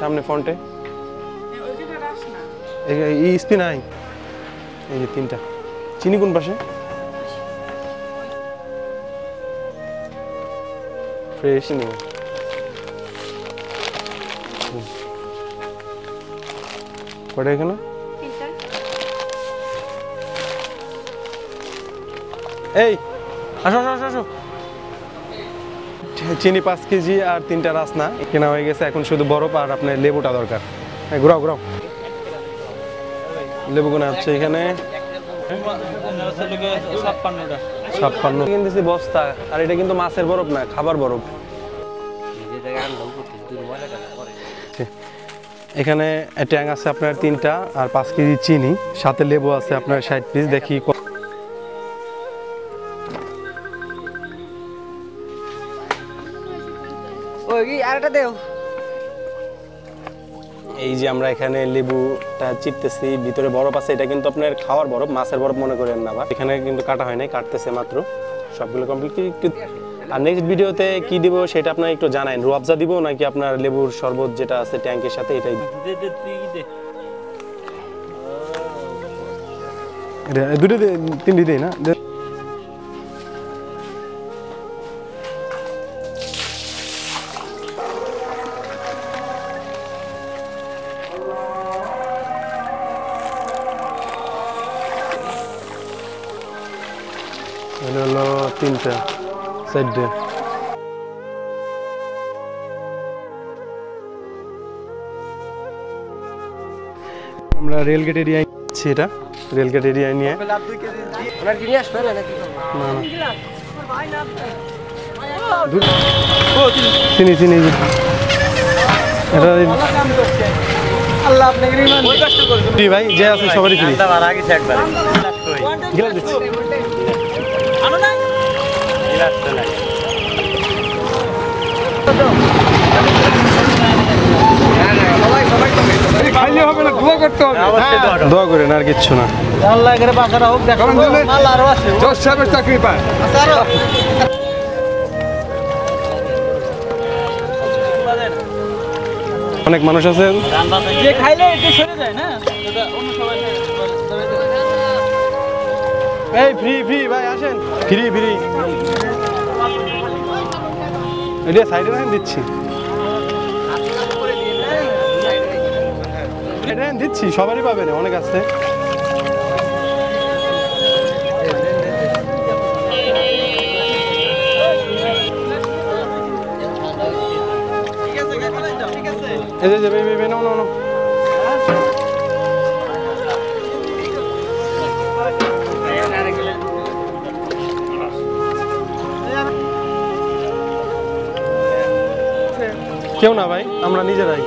সামনে ফ্রন্টে এই স্পিন আই এই যে তিনটা চিনি কোন পাশে ফ্রেশ চিনি কটা এখানে এই আসো আসো আসো চিনি 5 কেজি আর 3টা রাসনা কেনা হয়ে গেছে এখন শুধু বরফ আর আপনার লেবুটা দরকার ঘুরাও ঘুরাও লেবু কোনা আছে এখানে 56 কিনতেছি বস্তা আর এটা কিন্তু মাছের বরফ না খাবার বরফ এখানে ট্যাং আছে আপনার 3টা আর 5 কেজি চিনি সাথে লেবু আছে আপনার 60 পিস দেখি এই যে আমরা এখানে লেবুটা চিপতেছি ভিতরে বরফ আছে এটা কিন্তু আপনার খাওয়ার বরফ মাছের বরফ মনে করেন না বা এখানে কিন্তু কাটা হয় নাই কাটতেছে মাত্র সবগুলো কমপ্লিট একটু আর নেক্সট ভিডিওতে কি দিব সেটা আপনারা একটু জানান রুয়াবজা দিব নাকি আপনার লেবুর শরবত যেটা আছে ট্যাঙ্কের সাথে এটাই দুটো তিনটি দেই না হলো 3টা সাইডে আমরা রেলগেট এরিয়ায় আছি এটা রেলগেট এরিয়ায় নিয়ে আপনার কি নিয়ে আসবেন নাকি না চিনি চিনি এটা আল্লাহ আপনাকে রিমান ওই কষ্ট করবেন জি ভাই যে আছে সবারই ফ্রি দাবার আগে চেক করে গিলা দিচ্ছি আনো না গিলাস তো নাই সবাই সবাই তো খাইলে হবে না দোয়া করতে হবে দোয়া করেন আর কিছু না আল্লাহ এর বাসারা হোক দেখো মাল আরো আছে জজ সাহেবের চাকরি পায় আরো অনেক মানুষ আছেন যে খাইলে এটা সরে যায় না এটা অন্য সবাই এই ফ্রি ফ্রি ভাই আসেন ফ্রি ফ্রি এটা সাইডে রাখেন দিচ্ছি এটা দিচ্ছি সবারই পাবেন অনেক আছে এই যে বেবি নো নো নো কেউ না ভাই আমরা নিজেরাই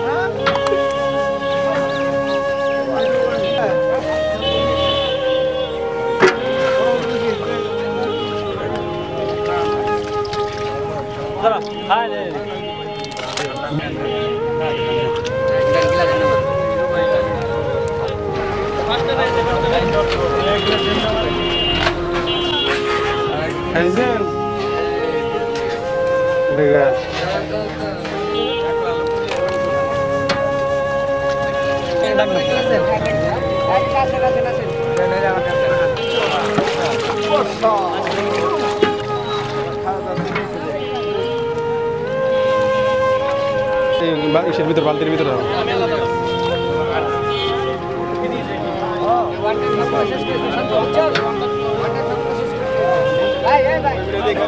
ইসের ভিতর বালতির ভিতরে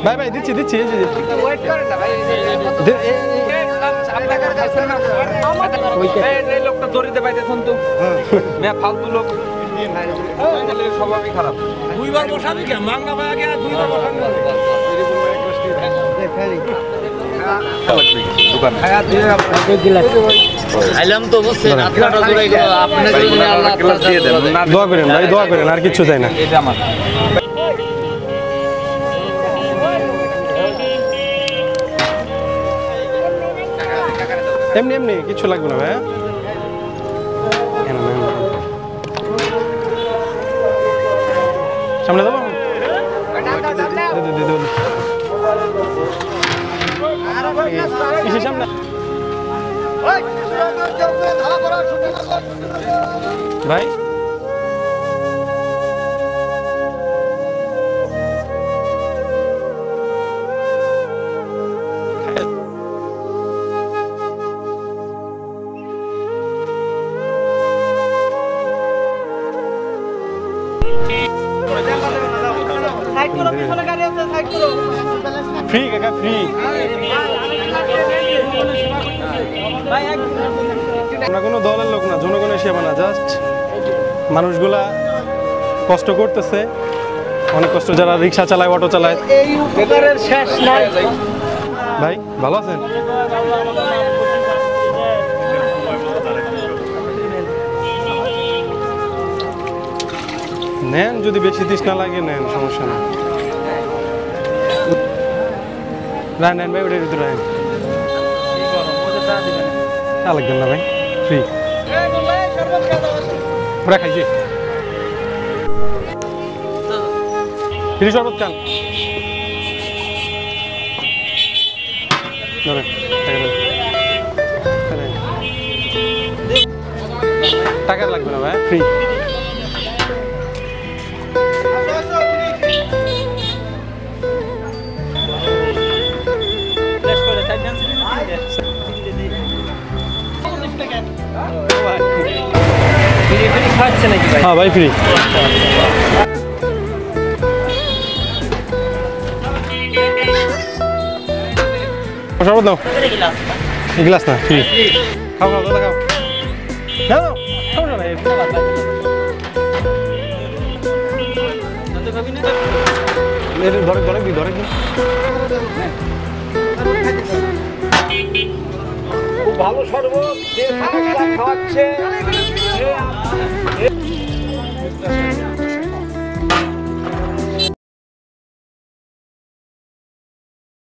ভাই ভাই দিচ্ছি দিচ্ছি লোকটা দড়িতে পাইতেছেন তো ফালতু লোক স্বভাবই খারাপ দুইবার বসাবি কে মাংনা ভাই আগে দুইবার বসাবি দোকান আইলাম তো বুঝছেন আপনারা জোড়াই আপনাদের জন্য আল্লাহ দোয়া করেন ভাই, দোয়া করেন, আর কিছু চাই না। এটা আমার এমনি এমনি কিছু লাগবে না ভাই। সামনে দেবো সামনে ভাই। ফ্রি কাকা, ফ্রি। আমরা কোনো দলের লোক না, জনগণের সেবা না, জাস্ট মানুষগুলা কষ্ট করতেছে, অনেক কষ্ট, যারা রিক্সা চালায়, অটো চালায়। এই উপকারের শেষ নাই ভাই ভালো আছেন? নেন, যদি বেশি তৃষ্ণা লাগে নেন, সমস্যা নেই। না নেন ভাই, ওটার ভিতরে নেন, চা লাগবেন না ভাই, ফ্রি। ওরা খাইছি ফ্রি শরবত খান। টাকা লাগবে না ভাই, ফ্রি। হ্যাঁ ভাই, ফ্রি। শরবত দাও, গ্লাস না, ফ্রি। খাও খাও দাদা, খাও। না না, সমস্যা নাই। ধরে ধরে দি, ধরে দি। খুব ভালো শরবত, যে খাওয়াচ্ছে